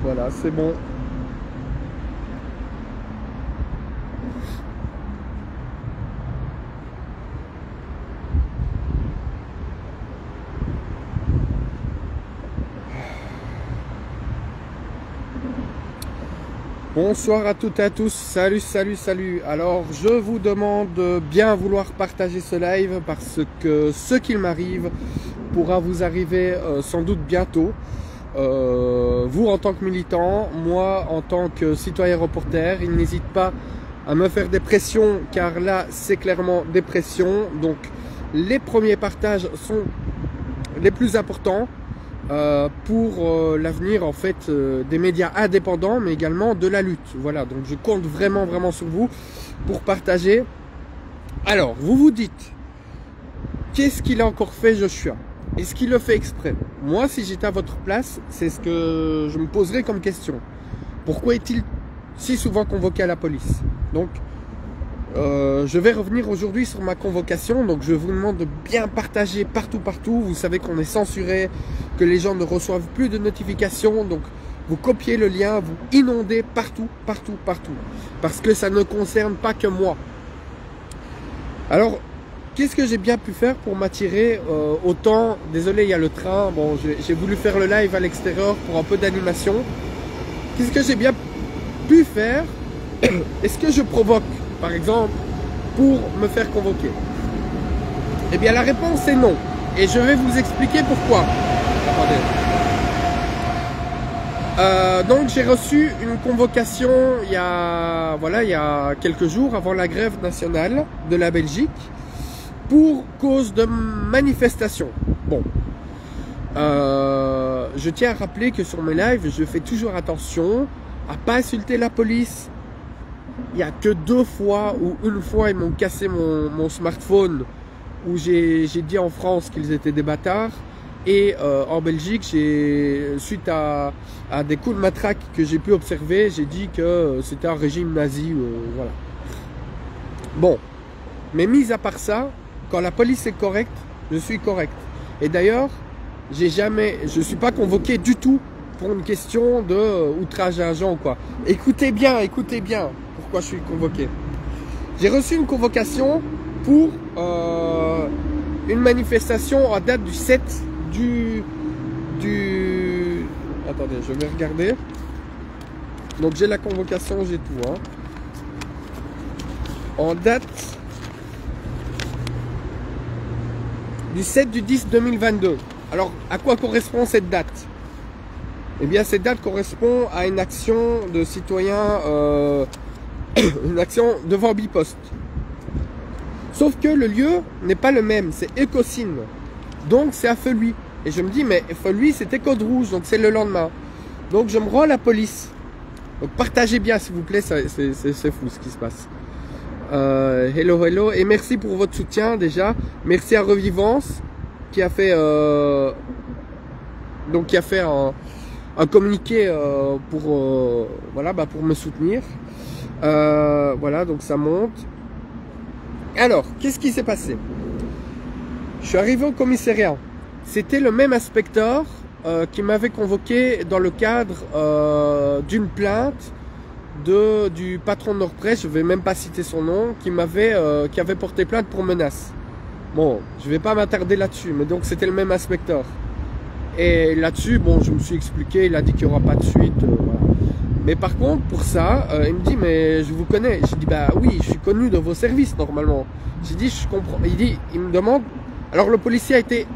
Voilà, c'est bon. Bonsoir à toutes et à tous, salut, salut, salut. Alors je vous demande de bien vouloir partager ce live parce que ce qu'il m'arrive pourra vous arriver sans doute bientôt. Vous en tant que militant, moi en tant que citoyen reporter, il n'hésite pas à me faire des pressions car là c'est clairement des pressions. Donc les premiers partages sont les plus importants. Pour l'avenir en fait des médias indépendants mais également de la lutte. Voilà, donc je compte vraiment sur vous pour partager. Alors vous vous dites, qu'est-ce qu'il a encore fait Joshua? Est-ce qu'il le fait exprès? Moi si j'étais à votre place, c'est ce que je me poserais comme question. Pourquoi est-il si souvent convoqué à la police? Donc je vais revenir aujourd'hui sur ma convocation, donc je vous demande de bien partager partout. Vous savez qu'on est censuré, que les gens ne reçoivent plus de notifications, donc vous copiez le lien, vous inondez partout, parce que ça ne concerne pas que moi. Alors, qu'est-ce que j'ai bien pu faire pour m'attirer autant? Désolé, il y a le train, bon, j'ai voulu faire le live à l'extérieur pour un peu d'animation. Qu'est-ce que j'ai bien pu faire? Est-ce que je provoque, par exemple, pour me faire convoquer? Eh bien, la réponse est non. Et je vais vous expliquer pourquoi. Attendez. Donc, j'ai reçu une convocation il y a quelques jours avant la grève nationale de la Belgique pour cause de manifestation. Bon. Je tiens à rappeler que sur mes lives, je fais toujours attention à pas insulter la police. Il n'y a que 2 fois ou une fois ils m'ont cassé mon smartphone où j'ai dit en France qu'ils étaient des bâtards, et en Belgique suite à des coups de matraque que j'ai pu observer, j'ai dit que c'était un régime nazi, voilà. Bon, mais mis à part ça, quand la police est correcte, je suis correct. Et d'ailleurs, je suis pas convoqué du tout pour une question de outrage à agent ou quoi. Écoutez bien pourquoi je suis convoqué. J'ai reçu une convocation pour une manifestation en date du 7 Attendez, je vais regarder. Donc j'ai la convocation, j'ai tout. Hein. En date du 7 du 10 2022. Alors à quoi correspond cette date? Eh bien, cette date correspond à une action de citoyen, une action devant Bipost. Sauf que le lieu n'est pas le même, c'est Écosine. Donc c'est à Feluy. Et je me dis, mais Feluy c'était Code Rouge, donc c'est le lendemain. Donc je me rends à la police. Donc partagez bien s'il vous plaît, c'est fou ce qui se passe. Hello, et merci pour votre soutien déjà. Merci à Revivance qui a fait, un communiqué pour pour me soutenir. Voilà, donc ça monte. Alors, qu'est-ce qui s'est passé? Je suis arrivé au commissariat. C'était le même inspecteur qui m'avait convoqué dans le cadre d'une plainte du patron de Nordpresse, je ne vais même pas citer son nom, qui avait porté plainte pour menace. Bon, je ne vais pas m'attarder là-dessus, mais donc c'était le même inspecteur. Et là-dessus, bon, je me suis expliqué, il a dit qu'il n'y aura pas de suite. Voilà. Mais par contre, pour ça, il me dit, mais je vous connais. J'ai dit, bah oui, je suis connu de vos services normalement. J'ai dit, je comprends. Il me demande. Alors le policier a été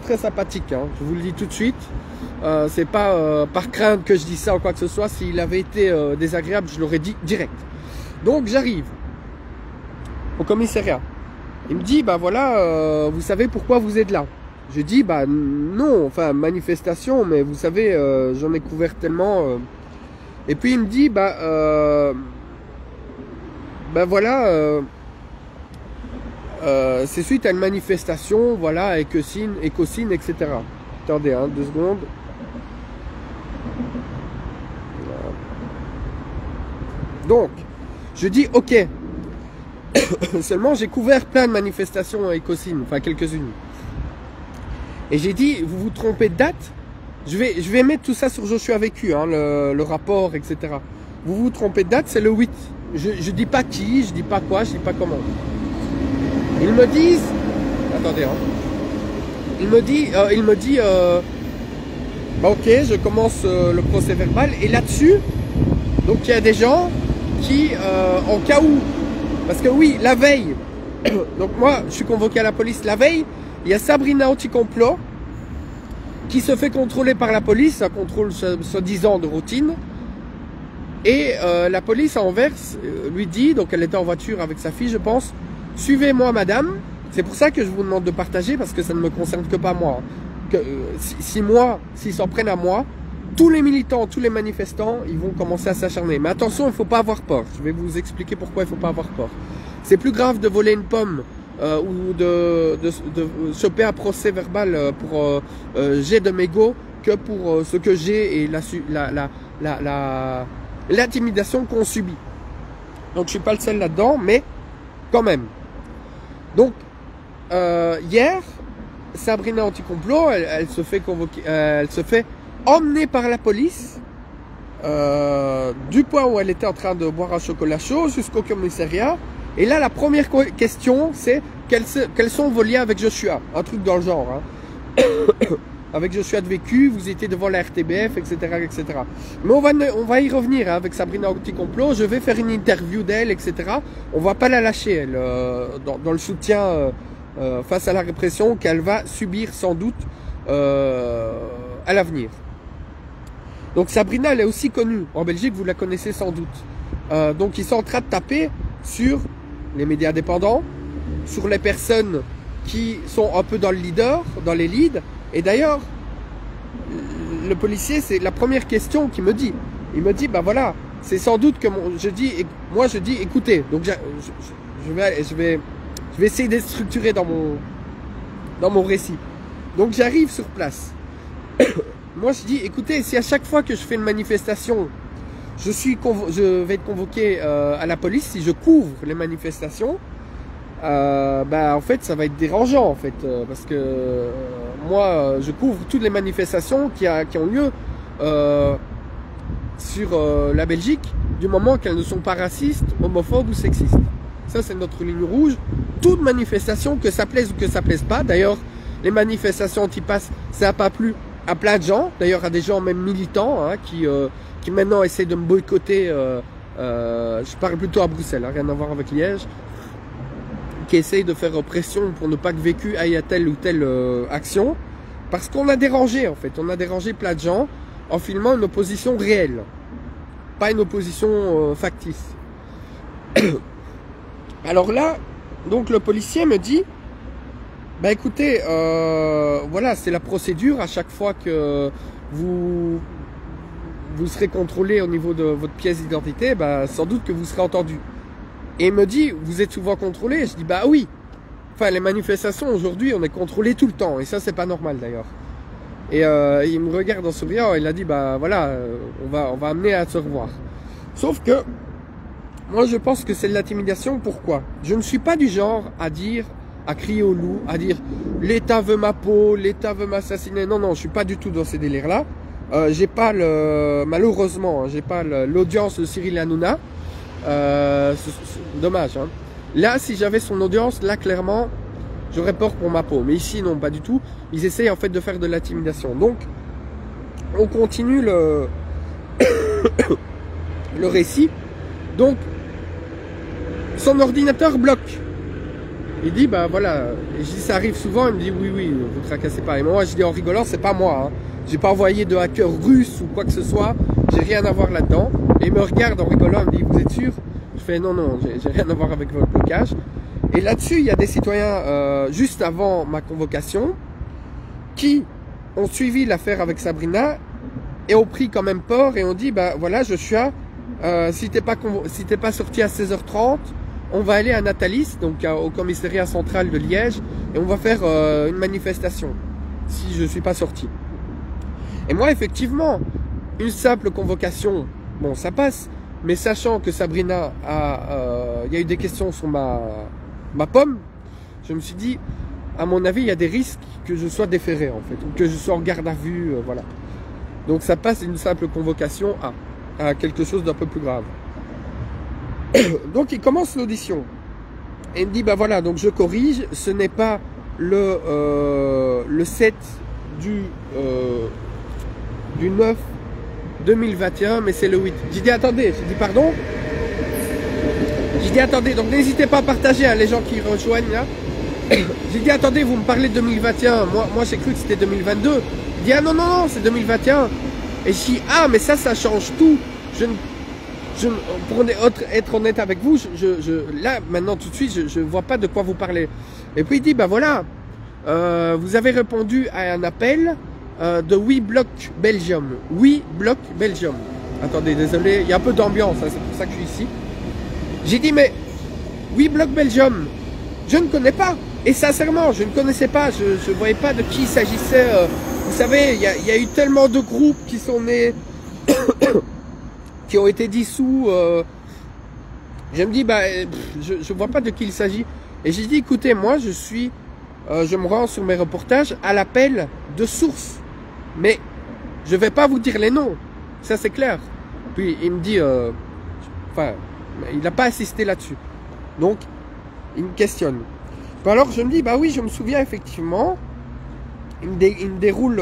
très sympathique, hein, je vous le dis tout de suite. C'est pas par crainte que je dis ça ou quoi que ce soit. S'il avait été désagréable, je l'aurais dit direct. Donc j'arrive au commissariat. Il me dit, bah voilà, vous savez pourquoi vous êtes là? Je dis, bah non, enfin manifestation, mais vous savez, j'en ai couvert tellement. Et puis il me dit, bah voilà, c'est suite à une manifestation, voilà, Écosine, etc. Attendez, 2 secondes. Donc, je dis, ok. Seulement, j'ai couvert plein de manifestations à Écosine, enfin quelques-unes. Et j'ai dit, vous vous trompez de date? je vais mettre tout ça sur Joshua Vécu, hein, le rapport, etc. Vous vous trompez de date, c'est le 8. Je dis pas qui, je dis pas quoi, je dis pas comment. Ils me disent, attendez, hein. Il me dit, bah ok, je commence le procès verbal, et là-dessus, donc il y a des gens qui, en cas où, parce que oui, la veille, donc moi, je suis convoqué à la police la veille, il y a Sabrina Anticomplot qui se fait contrôler par la police, un contrôle soi-disant de routine, et la police à Anvers lui dit, donc elle était en voiture avec sa fille, je pense, suivez-moi madame. C'est pour ça que je vous demande de partager, parce que ça ne me concerne que pas moi. Que, s'ils s'en prennent à moi, tous les militants, tous les manifestants, ils vont commencer à s'acharner. Mais attention, il ne faut pas avoir peur. Je vais vous expliquer pourquoi il ne faut pas avoir peur. C'est plus grave de voler une pomme ou de choper un procès verbal pour jet de mégot que pour ce que j'ai et l'intimidation qu'on subit. Donc je suis pas le seul là-dedans, mais quand même. Donc hier, Sabrina Anticomplot, elle se fait convoquer, elle se fait emmener par la police du point où elle était en train de boire un chocolat chaud jusqu'au commissariat. Et là, la première question, c'est quels sont vos liens avec Joshua? Un truc dans le genre. Hein. Avec Joshua de Vécu, vous étiez devant la RTBF, etc., etc. Mais on va y revenir hein, avec Sabrina Anticomplot. Je vais faire une interview d'elle, etc. On va pas la lâcher, elle, dans le soutien face à la répression qu'elle va subir sans doute à l'avenir. Donc Sabrina, elle est aussi connue en Belgique, vous la connaissez sans doute. Donc ils sont en train de taper sur les médias indépendants, sur les personnes qui sont un peu dans le leader, dans les leads. Et d'ailleurs, le policier, c'est la première question qu'il me dit. Il me dit, bah voilà, c'est sans doute que moi je dis, écoutez, donc je vais essayer d'être structuré dans mon récit. Donc j'arrive sur place. Moi je dis, écoutez, si à chaque fois que je fais une manifestation, je vais être convoqué à la police, si je couvre les manifestations, bah en fait ça va être dérangeant en fait, parce que moi je couvre toutes les manifestations qui ont lieu sur la Belgique, du moment qu'elles ne sont pas racistes, homophobes ou sexistes. Ça c'est notre ligne rouge. Toute manifestation, que ça plaise ou que ça plaise pas, d'ailleurs les manifestations anti-pass, ça n'a pas plu à plein de gens, d'ailleurs à des gens même militants hein, qui maintenant essaient de me boycotter, je parle plutôt à Bruxelles, hein, rien à voir avec Liège, qui essayent de faire pression pour ne pas que Vécu aille à telle ou telle action, parce qu'on a dérangé en fait, on a dérangé plein de gens en filmant une opposition réelle, pas une opposition factice. Alors là, donc le policier me dit, bah écoutez, voilà, c'est la procédure, à chaque fois que vous serez contrôlé au niveau de votre pièce d'identité, bah sans doute que vous serez entendu. Et il me dit, vous êtes souvent contrôlé? Je dis, bah oui. Enfin, les manifestations, aujourd'hui, on est contrôlé tout le temps. Et ça, c'est pas normal, d'ailleurs. Et il me regarde en souriant. Il a dit, bah voilà, on va amener à se revoir. Sauf que, moi, je pense que c'est de l'intimidation. Pourquoi? Je ne suis pas du genre à dire, à crier au loup, à dire, l'État veut ma peau, l'État veut m'assassiner. Non, non, je suis pas du tout dans ces délires-là. J'ai pas malheureusement, j'ai pas l'audience de Cyril Hanouna. Dommage hein. Là si j'avais son audience, là clairement j'aurais peur pour ma peau, mais ici non, pas du tout. Ils essayent en fait de faire de l'intimidation. Donc on continue le récit. Donc son ordinateur bloque. Il dit bah voilà, et je dis ça arrive souvent. Il me dit oui vous tracassez pas. Et moi je dis en rigolant, c'est pas moi hein. J'ai pas envoyé de hacker russe ou quoi que ce soit, j'ai rien à voir là-dedans. Et il me regarde en rigolant, il me dit vous êtes sûr? Je fais non, j'ai rien à voir avec votre blocage. Et là-dessus, il y a des citoyens juste avant ma convocation qui ont suivi l'affaire avec Sabrina et ont pris quand même peur et ont dit bah voilà Joshua, si t'es pas sorti à 16h30, on va aller à Natalis, donc au commissariat central de Liège, et on va faire une manifestation si je suis pas sorti. Et moi effectivement, une simple convocation, bon ça passe, mais sachant que Sabrina il y a eu des questions sur ma pomme, je me suis dit, à mon avis, il y a des risques que je sois déféré en fait, ou que je sois en garde à vue, voilà. Donc ça passe d'une simple convocation à quelque chose d'un peu plus grave. Donc il commence l'audition. Et il me dit, bah voilà, donc je corrige, ce n'est pas le 7 du 9 2021, mais c'est le 8. J'ai dit, attendez, j'ai dit, pardon. J'ai dit, attendez, donc n'hésitez pas à partager, hein, les gens qui rejoignent là. J'ai dit, attendez, vous me parlez de 2021, moi j'ai cru que c'était 2022. Il dit, ah non, non, non, c'est 2021. Et je dis, ah, mais ça change tout. Pour être honnête avec vous, là, maintenant, tout de suite, je vois pas de quoi vous parlez. Et puis il dit, bah voilà, vous avez répondu à un appel de WeBlock Belgium. WeBlock Belgium. Attendez, désolé, il y a un peu d'ambiance, hein, c'est pour ça que je suis ici. J'ai dit, mais WeBlock Belgium, je ne connais pas. Et sincèrement, je ne connaissais pas, je ne voyais pas de qui il s'agissait. Vous savez, il y a eu tellement de groupes qui sont nés, qui ont été dissous. Je me dis, bah, je ne vois pas de qui il s'agit. Et j'ai dit, écoutez, moi, je me rends sur mes reportages à l'appel de sources. Mais je ne vais pas vous dire les noms. Ça, c'est clair. Puis, il me dit, enfin, il n'a pas insisté là-dessus. Donc, il me questionne. Puis alors, je me dis, bah oui, je me souviens effectivement. Il me déroule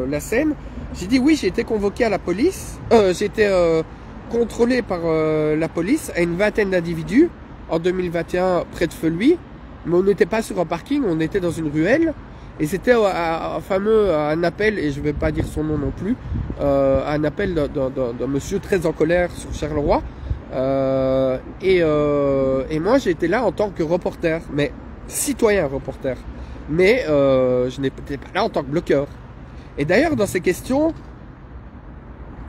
la scène. J'ai dit, oui, j'ai été convoqué à la police. J'ai été contrôlé par la police à une vingtaine d'individus en 2021 près de Feluy. Mais on n'était pas sur un parking, on était dans une ruelle. Et c'était un appel, et je ne vais pas dire son nom non plus, un appel d'un monsieur très en colère sur Charleroi. Et moi, j'ai été là en tant que reporter, mais citoyen reporter. Mais je n'étais pas là en tant que bloqueur. Et d'ailleurs, dans ses questions,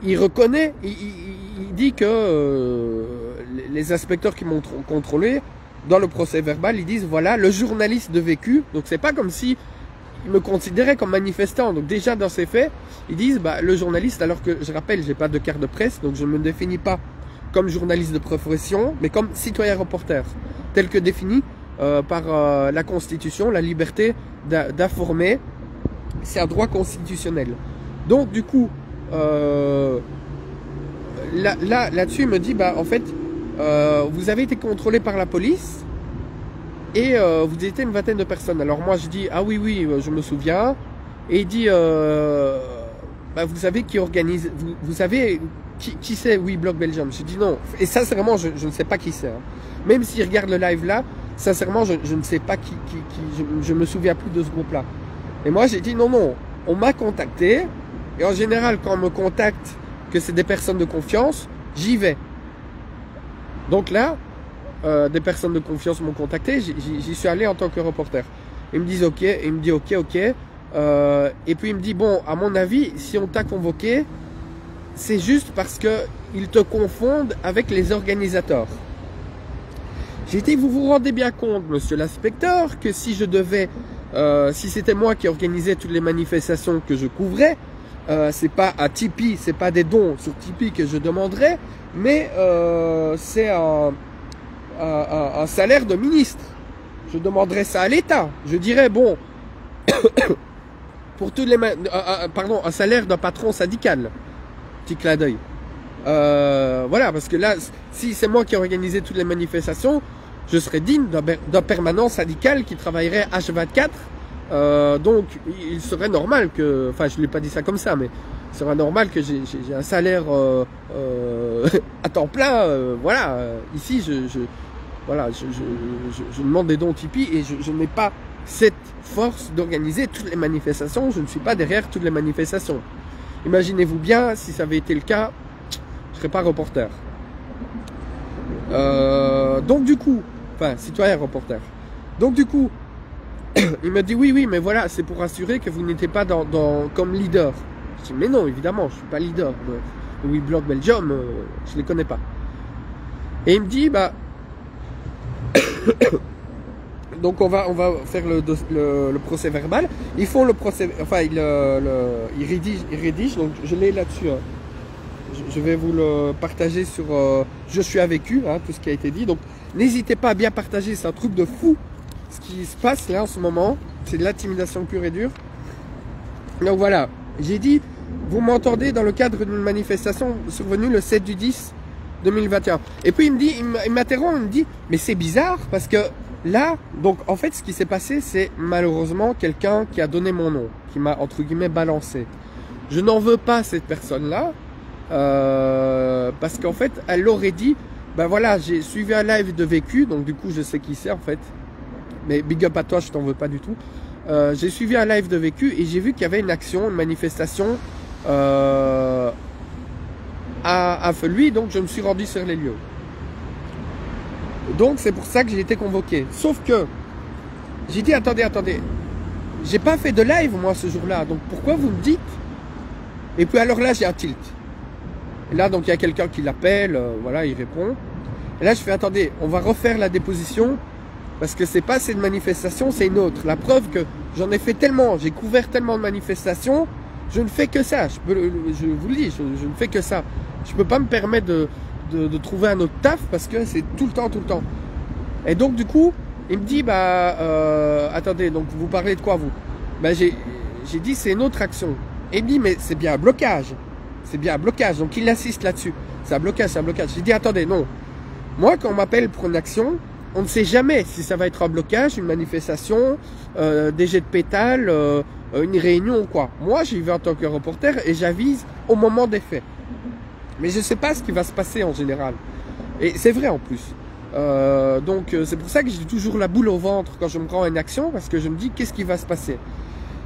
il reconnaît, il dit que les inspecteurs qui m'ont contrôlé, dans le procès verbal, ils disent, voilà, le journaliste de vécu. Donc c'est pas comme si ils me considéraient comme manifestant. Donc déjà dans ces faits, ils disent, bah, le journaliste, alors que je rappelle, j'ai pas de carte de presse, donc je ne me définis pas comme journaliste de profession, mais comme citoyen reporter, tel que défini par la Constitution, la liberté d'informer, c'est un droit constitutionnel. Donc du coup, là-dessus, il me dit, bah en fait, vous avez été contrôlé par la police et vous étiez une vingtaine de personnes. Alors moi je dis, ah oui, je me souviens. Et il dit, bah, vous savez qui organise, vous savez qui c'est WeBlock Belgium? Je dis non. Et sincèrement, je ne sais pas qui c'est. Hein. Même s'il regarde le live là, sincèrement, je ne sais pas qui je me souviens plus de ce groupe-là. Et moi, j'ai dit non, on m'a contacté. Et en général, quand on me contacte, que c'est des personnes de confiance, j'y vais. Donc là, des personnes de confiance m'ont contacté, j'y suis allé en tant que reporter. Ils me disent ok, il me dit ok. Et puis il me dit, bon, à mon avis, si on t'a convoqué, c'est juste parce que ils te confondent avec les organisateurs. J'ai dit, vous vous rendez bien compte, monsieur l'inspecteur, que si je devais, si c'était moi qui organisais toutes les manifestations que je couvrais, c'est pas à Tipeee, c'est pas des dons sur Tipeee que je demanderais, mais c'est un salaire de ministre. Je demanderais ça à l'État. Je dirais, bon, pour tous les pardon, un salaire d'un patron syndical. Petit clin d'œil. Voilà, parce que là, si c'est moi qui organisais toutes les manifestations, je serais digne d'un permanent syndical qui travaillerait H24. Donc, il serait normal que, enfin, je ne lui ai pas dit ça comme ça, mais il serait normal que j'ai un salaire à temps plein. Voilà, ici, je demande des dons Tipeee et je n'ai pas cette force d'organiser toutes les manifestations. Je ne suis pas derrière toutes les manifestations. Imaginez-vous bien, si ça avait été le cas, je ne serais pas reporter. Donc du coup, enfin, citoyen reporter. Donc du coup, il me dit oui, mais voilà, c'est pour assurer que vous n'étiez pas comme leader. Je dis mais non, évidemment, je ne suis pas leader. Le WeBlock Belgium, je ne les connais pas. Et il me dit, bah, donc on va faire le procès verbal. Ils font le procès, enfin ils rédigent, donc je l'ai là-dessus. Hein. Je vais vous le partager sur Je suis avec eux, hein, tout ce qui a été dit. Donc n'hésitez pas à bien partager, c'est un truc de fou ce qui se passe là en ce moment. C'est de l'intimidation pure et dure. Donc voilà, j'ai dit, vous m'entendez dans le cadre d'une manifestation survenue le 7/10/2021. Et puis il me dit, il m'interrompt, il me dit, mais c'est bizarre parce que là, donc en fait ce qui s'est passé, c'est malheureusement quelqu'un qui a donné mon nom, qui m'a entre guillemets balancé. Je n'en veux pas cette personne-là, parce qu'en fait elle l'aurait dit, ben voilà, j'ai suivi un live de Vécu, donc du coup je sais qui c'est en fait. Mais big up à toi, je t'en veux pas du tout. J'ai suivi un live de Vécu et j'ai vu qu'il y avait une action, une manifestation à Feluy, donc je me suis rendu sur les lieux. Donc c'est pour ça que j'ai été convoqué. Sauf que j'ai dit attendez, j'ai pas fait de live moi ce jour-là, donc pourquoi vous me dites? Et puis alors là j'ai un tilt. Et là donc il y a quelqu'un qui l'appelle, voilà, il répond. Et là je fais attendez, on va refaire la déposition parce que c'est pas cette manifestation, c'est une autre. La preuve que j'en ai fait tellement, j'ai couvert tellement de manifestations, je ne fais que ça. Je vous le dis, je ne fais que ça. Je peux pas me permettre de trouver un autre taf parce que c'est tout le temps. Et donc du coup, il me dit attendez, donc vous parlez de quoi vous? J'ai dit c'est une autre action. Et il me dit mais c'est bien un blocage. C'est bien un blocage. Donc il insiste là-dessus. C'est un blocage. J'ai dit attendez, non. Moi quand on m'appelle pour une action, on ne sait jamais si ça va être un blocage, une manifestation, des jets de pétales, une réunion ou quoi. Moi j'y vais en tant que reporter et j'avise au moment des faits. Mais je ne sais pas ce qui va se passer en général. Et c'est vrai en plus. Donc c'est pour ça que j'ai toujours la boule au ventre quand je me rends à une action, parce que je me dis qu'est-ce qui va se passer.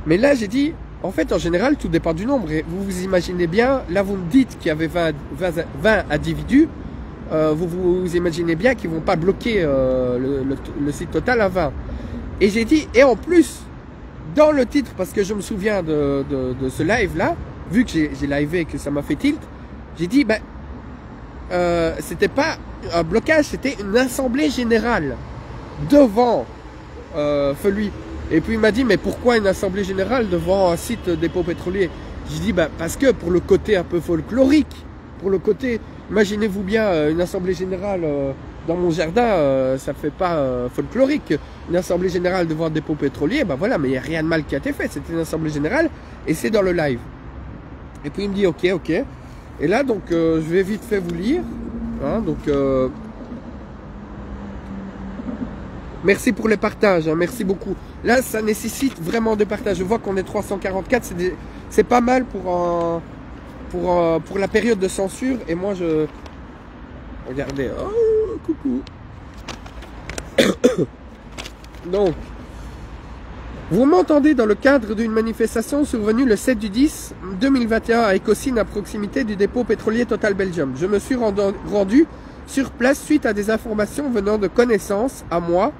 Mais là j'ai dit, en fait en général tout dépend du nombre. Et vous vous imaginez bien, là vous me dites qu'il y avait 20 individus, vous imaginez bien qu'ils ne vont pas bloquer le site total à 20. Et j'ai dit, et en plus, dans le titre, parce que je me souviens de ce live là, vu que j'ai livé et que ça m'a fait tilt, j'ai dit, c'était pas un blocage, c'était une assemblée générale devant Feluy. Et puis il m'a dit, mais pourquoi une assemblée générale devant un site dépôt pétrolier? J'ai dit, parce que pour le côté un peu folklorique, pour le côté, imaginez-vous bien une assemblée générale dans mon jardin, ça fait pas folklorique. Une assemblée générale devant un dépôt pétrolier, voilà, mais il n'y a rien de mal qui a été fait, c'était une assemblée générale et c'est dans le live. Et puis il me dit, ok. Et là, donc, je vais vite fait vous lire. Hein, donc, merci pour les partages, hein, merci beaucoup. Là, ça nécessite vraiment des partages. Je vois qu'on est 344, c'est pas mal pour la période de censure. Et moi, regardez, oh, coucou. Donc, vous m'entendez dans le cadre d'une manifestation survenue le 7/10/2021 à Écosine à proximité du dépôt pétrolier Total Belgium. Je me suis rendu sur place suite à des informations venant de connaissances à moi,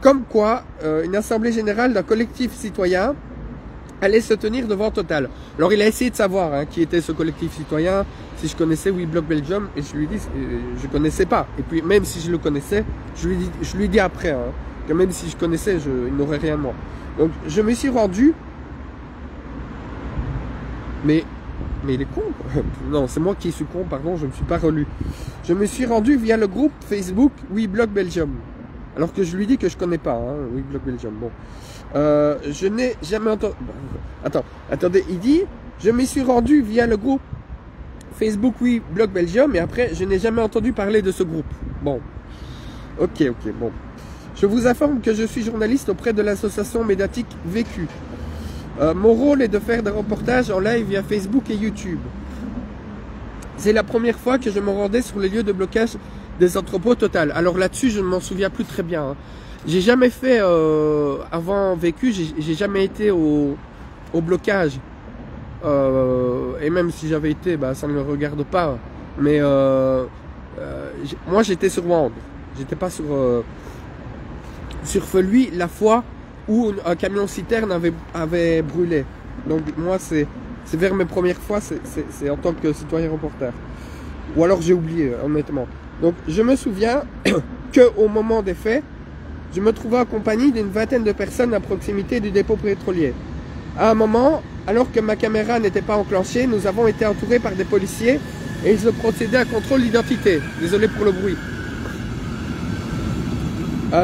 comme quoi une assemblée générale d'un collectif citoyen allait se tenir devant Total. Alors il a essayé de savoir qui était ce collectif citoyen, si je connaissais WeBlock Belgium, et je lui dis je connaissais pas. Et puis même si je le connaissais, je lui dis après que même si je connaissais, il n'aurait rien de moi. Donc je me suis rendu, mais il est con. Non, c'est moi qui suis con, pardon, je ne me suis pas relu. Je me suis rendu via le groupe Facebook WeBlock Belgium. Alors que je lui dis que je connais pas WeBlock Belgium. Bon, je n'ai jamais entendu. Attendez, il dit je me suis rendu via le groupe Facebook WeBlock Belgium et après je n'ai jamais entendu parler de ce groupe. Bon, ok, bon. Je vous informe que je suis journaliste auprès de l'association médiatique Vécu. Mon rôle est de faire des reportages en live via Facebook et YouTube. C'est la première fois que je me rendais sur les lieux de blocage des entrepôts Total. Alors là-dessus, je ne m'en souviens plus très bien. J'ai jamais fait, avant Vécu, j'ai jamais été au blocage. Et même si j'avais été, ça ne me regarde pas. Mais moi, j'étais sur Wand. J'étais pas sur Feluy la fois où un camion citerne avait brûlé. Donc moi c'est vers mes premières fois, c'est en tant que citoyen reporter. Ou alors j'ai oublié honnêtement. Donc je me souviens qu'au moment des faits, je me trouvais en compagnie d'une vingtaine de personnes à proximité du dépôt pétrolier. À un moment, alors que ma caméra n'était pas enclenchée, nous avons été entourés par des policiers et ils ont procédé à un contrôle d'identité. Désolé pour le bruit.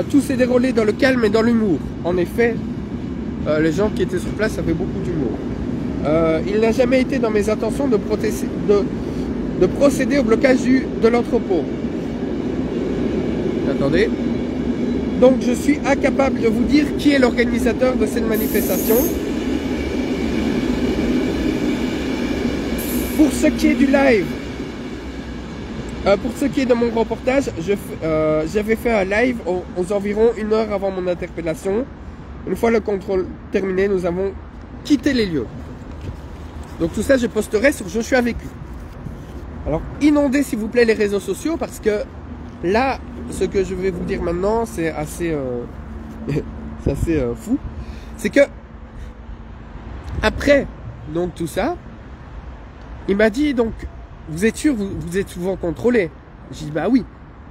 Tout s'est déroulé dans le calme et dans l'humour. En effet, les gens qui étaient sur place avaient beaucoup d'humour. Il n'a jamais été dans mes intentions de procéder au blocage de l'entrepôt. Attendez. Donc je suis incapable de vous dire qui est l'organisateur de cette manifestation. Pour ce qui est du live, pour ce qui est de mon reportage, j'avais fait un live aux environs 1 heure avant mon interpellation. Une fois le contrôle terminé, nous avons quitté les lieux. Donc tout ça, je posterai sur Je suis avec lui. Alors, inondez s'il vous plaît les réseaux sociaux parce que là, ce que je vais vous dire maintenant, c'est assez, fou. C'est que, après donc tout ça, il m'a dit donc, vous êtes sûr, vous êtes souvent contrôlé? J'ai dit bah oui.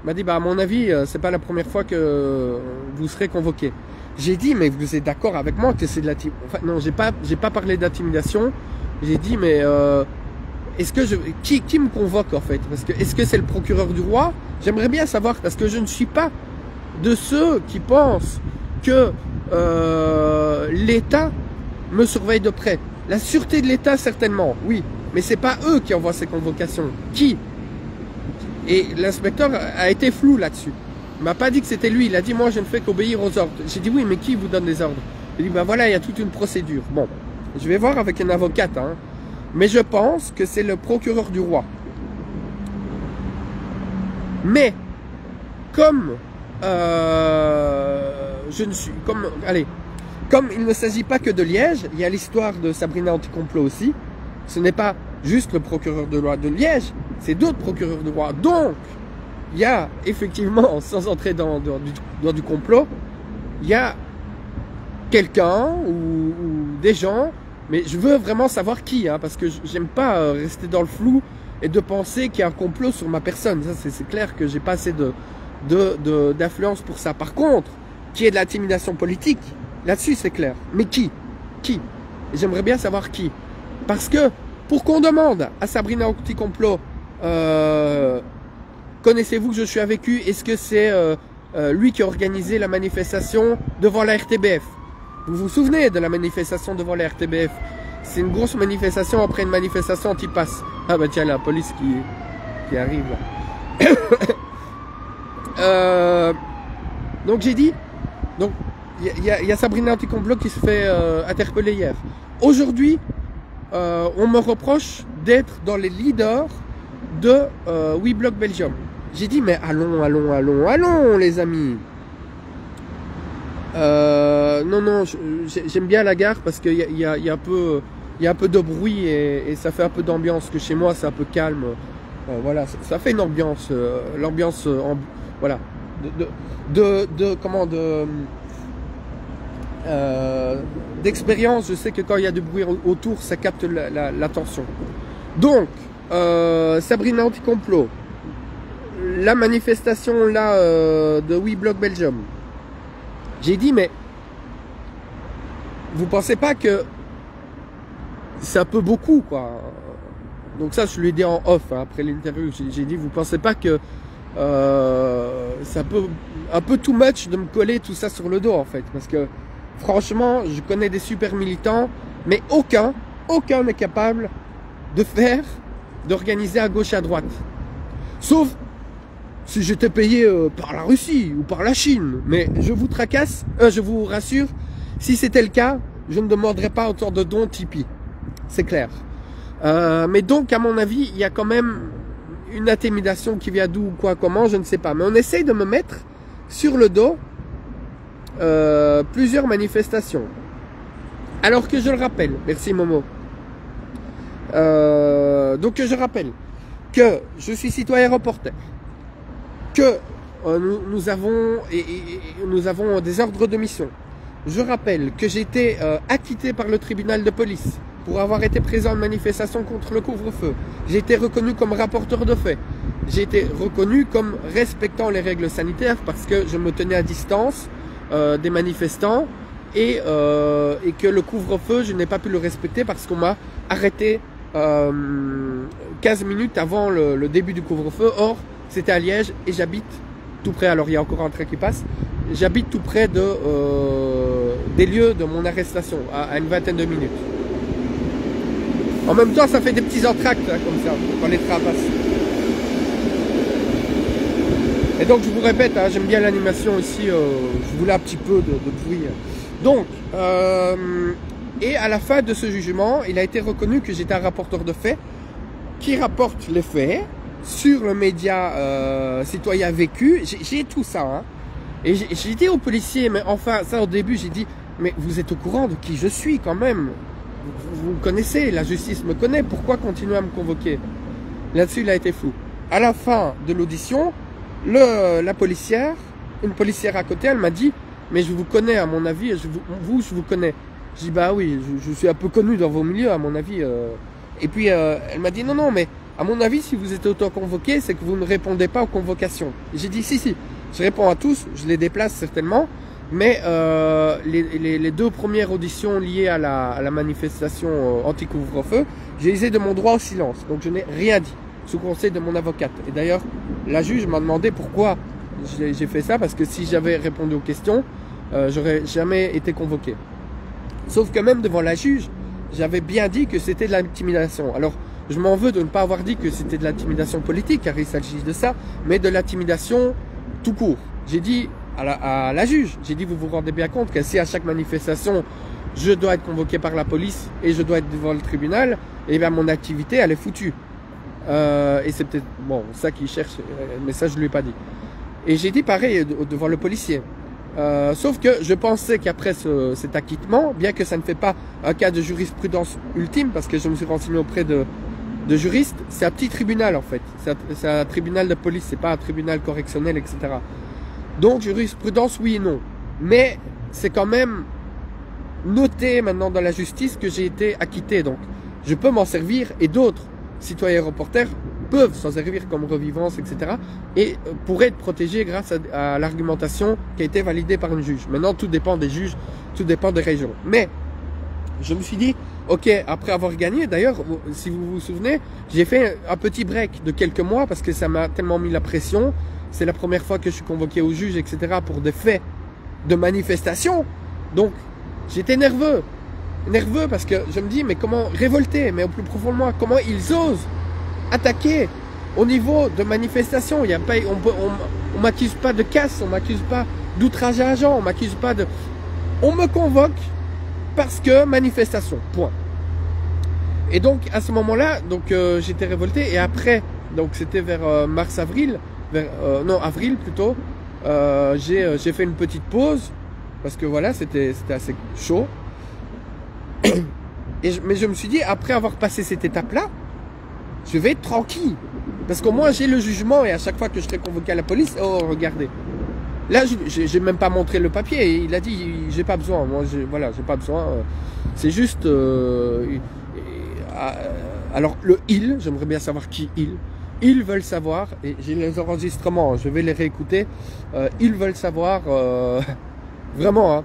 Il m'a dit bah à mon avis, c'est pas la première fois que vous serez convoqué. J'ai dit mais vous êtes d'accord avec moi que c'est de l'intimidation? Enfin non, j'ai pas parlé d'intimidation. J'ai dit mais est-ce que qui me convoque en fait? Parce que est-ce que c'est le procureur du roi? J'aimerais bien savoir parce que je ne suis pas de ceux qui pensent que l'État me surveille de près. La sûreté de l'État certainement, oui, mais c'est pas eux qui envoient ces convocations. Qui? Et l'inspecteur a été flou là-dessus. Il m'a pas dit que c'était lui. Il a dit moi je ne fais qu'obéir aux ordres. J'ai dit oui mais qui vous donne les ordres? Il dit ben voilà il y a toute une procédure. Bon, je vais voir avec une avocate hein. Mais je pense que c'est le procureur du roi. Mais comme comme il ne s'agit pas que de Liège, il y a l'histoire de Sabrina Anticomplot aussi. Ce n'est pas juste le procureur de loi de Liège, c'est d'autres procureurs de roi. Donc, il y a effectivement, sans entrer dans du complot, il y a quelqu'un ou des gens, mais je veux vraiment savoir qui, hein, parce que j'aime pas rester dans le flou et de penser qu'il y a un complot sur ma personne. Ça, c'est clair que j'ai pas assez d'influence pour ça. Par contre, qu'il y ait de l'intimidation politique, là-dessus c'est clair. Mais qui? Qui? J'aimerais bien savoir qui. Parce que, pour qu'on demande à Sabrina Anticomplot, connaissez-vous que je suis avec lui? Est-ce que c'est lui qui a organisé la manifestation devant la RTBF? Vous vous souvenez de la manifestation devant la RTBF? C'est une grosse manifestation après une manifestation anti-pass. Ah bah tiens, la police qui arrive là. Donc j'ai dit, donc il y a Sabrina Anticomplot qui se fait interpeller hier. Aujourd'hui, on me reproche d'être dans les leaders de WeBlock Belgium. J'ai dit mais allons les amis. Non, j'aime bien la gare parce qu'il y a un peu de bruit et ça fait un peu d'ambiance, que chez moi c'est un peu calme. Voilà, ça fait une ambiance, l'ambiance voilà, d'expérience. Je sais que quand il y a du bruit autour, ça capte l'attention. Donc, Sabrina Anticomplot, la manifestation là de WeBlock Belgium. J'ai dit mais vous pensez pas que c'est un peu beaucoup quoi? Donc ça je lui ai dit en off hein, après l'interview. J'ai dit vous pensez pas que c'est un peu too much de me coller tout ça sur le dos en fait? Parce que franchement je connais des super militants mais aucun n'est capable d'organiser à gauche et à droite. Sauf si j'étais payé par la Russie ou par la Chine. Mais je vous tracasse, je vous rassure, si c'était le cas, je ne demanderais pas autant de dons Tipeee. C'est clair. Mais donc, à mon avis, il y a quand même une intimidation qui vient d'où, quoi, comment, je ne sais pas. Mais on essaye de me mettre sur le dos plusieurs manifestations. Alors que je le rappelle, merci Momo. Donc je rappelle que je suis citoyen reporter, que nous avons des ordres de mission. Je rappelle que j'ai été acquitté par le tribunal de police pour avoir été présent à une manifestation contre le couvre-feu. J'ai été reconnu comme rapporteur de faits. J'ai été reconnu comme respectant les règles sanitaires parce que je me tenais à distance des manifestants et que le couvre-feu, je n'ai pas pu le respecter parce qu'on m'a arrêté 15 minutes avant le début du couvre-feu. Or, c'était à Liège et j'habite tout près, alors il y a encore un train qui passe, j'habite tout près des lieux de mon arrestation, à une vingtaine de minutes. En même temps, ça fait des petits entractes, hein, comme ça, quand les trains passent. Et donc, je vous répète, hein, j'aime bien l'animation ici, je voulais un petit peu de bruit. Donc, et à la fin de ce jugement, il a été reconnu que j'étais un rapporteur de faits, qui rapporte les faits sur le média citoyen vécu. J'ai tout ça, hein. Et j'ai dit aux policiers, mais enfin, ça au début, j'ai dit, mais vous êtes au courant de qui je suis quand même. Vous me connaissez, la justice me connaît, pourquoi continuer à me convoquer? Là-dessus, il a été flou. À la fin de l'audition, la policière, une policière à côté, elle m'a dit, mais je vous connais à mon avis, je vous connais. Je dis, bah oui, je suis un peu connu dans vos milieux à mon avis. Et puis, elle m'a dit, non, mais à mon avis, si vous êtes auto-convoqué, c'est que vous ne répondez pas aux convocations. J'ai dit, si. Je réponds à tous, je les déplace certainement, mais les deux premières auditions liées à la manifestation anti-couvre-feu, j'ai usé de mon droit au silence, donc je n'ai rien dit, sous conseil de mon avocate. Et d'ailleurs, la juge m'a demandé pourquoi j'ai fait ça, parce que si j'avais répondu aux questions, j'aurais jamais été convoqué. Sauf que même devant la juge, j'avais bien dit que c'était de l'intimidation. Alors, je m'en veux de ne pas avoir dit que c'était de l'intimidation politique, car il s'agit de ça, mais de l'intimidation tout court. J'ai dit à la juge, j'ai dit, vous vous rendez bien compte que si à chaque manifestation, je dois être convoqué par la police et je dois être devant le tribunal, et bien mon activité, elle est foutue. Et c'est peut-être, bon, ça qu'il cherche, mais ça je lui ai pas dit. Et j'ai dit pareil devant le policier. Sauf que je pensais qu'après cet acquittement, bien que ça ne fait pas un cas de jurisprudence ultime, parce que je me suis renseigné auprès de juristes, c'est un petit tribunal en fait. C'est un tribunal de police, c'est pas un tribunal correctionnel, etc. Donc jurisprudence, oui et non. Mais c'est quand même noté maintenant dans la justice que j'ai été acquitté. Donc je peux m'en servir et d'autres citoyens reporters peuvent s'en servir comme revivance, etc. et pourraient être protégés grâce à l'argumentation qui a été validée par une juge. Maintenant, tout dépend des juges, tout dépend des régions. Mais je me suis dit, ok, après avoir gagné, d'ailleurs, si vous vous souvenez, j'ai fait un petit break de quelques mois parce que ça m'a tellement mis la pression. C'est la première fois que je suis convoqué au juge, etc. pour des faits de manifestation. Donc, j'étais nerveux. Nerveux parce que je me dis, mais comment révolter, mais au plus profond de moi, comment ils osent attaquer au niveau de manifestation. Il y a pas, on m'accuse pas de casse, on m'accuse pas d'outrage à agent, on m'accuse pas de... On me convoque parce que manifestation, point. Et donc à ce moment-là, donc j'étais révolté et après, donc c'était vers mars-avril, non avril plutôt, j'ai fait une petite pause parce que voilà, c'était assez chaud. Mais je me suis dit, après avoir passé cette étape-là, je vais être tranquille. Parce qu'au moins j'ai le jugement et à chaque fois que je serai convoqué à la police, oh regardez. Là, j'ai même pas montré le papier. Et il a dit, j'ai pas besoin. Moi, voilà, j'ai pas besoin. C'est juste. Alors le j'aimerais bien savoir qui ils veulent savoir. Et j'ai les enregistrements. Je vais les réécouter. Ils veulent savoir. Vraiment. Hein,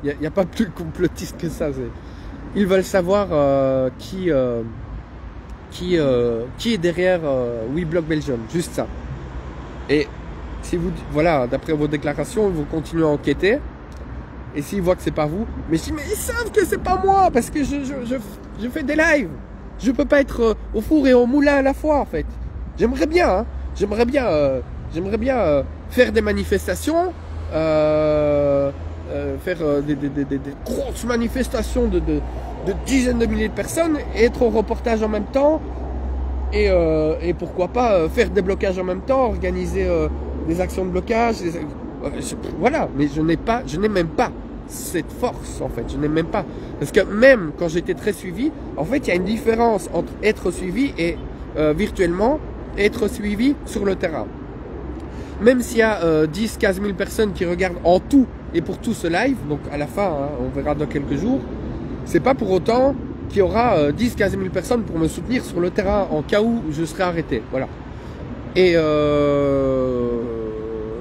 il y a pas plus complotiste que ça. Ils veulent savoir qui est derrière WeBlock Belgium. Juste ça. Et si vous, voilà, d'après vos déclarations, vous continuez à enquêter. Et s'ils voient que c'est pas vous, mais mais ils savent que c'est pas moi parce que je fais des lives. Je peux pas être au four et au moulin à la fois en fait. J'aimerais bien, hein, j'aimerais bien faire des manifestations, faire des grosses manifestations de dizaines de milliers de personnes, et être au reportage en même temps. Et pourquoi pas faire des blocages en même temps, organiser des actions de blocage, voilà, mais je n'ai même pas cette force en fait, je n'ai même pas, parce que même quand j'étais très suivi, en fait il y a une différence entre être suivi et virtuellement être suivi sur le terrain. Même s'il y a 10-15 000 personnes qui regardent en tout et pour tout ce live, donc à la fin, hein, on verra dans quelques jours, c'est pas pour autant qu'il y aura 10-15 000 personnes pour me soutenir sur le terrain en cas où je serai arrêté. Voilà. Et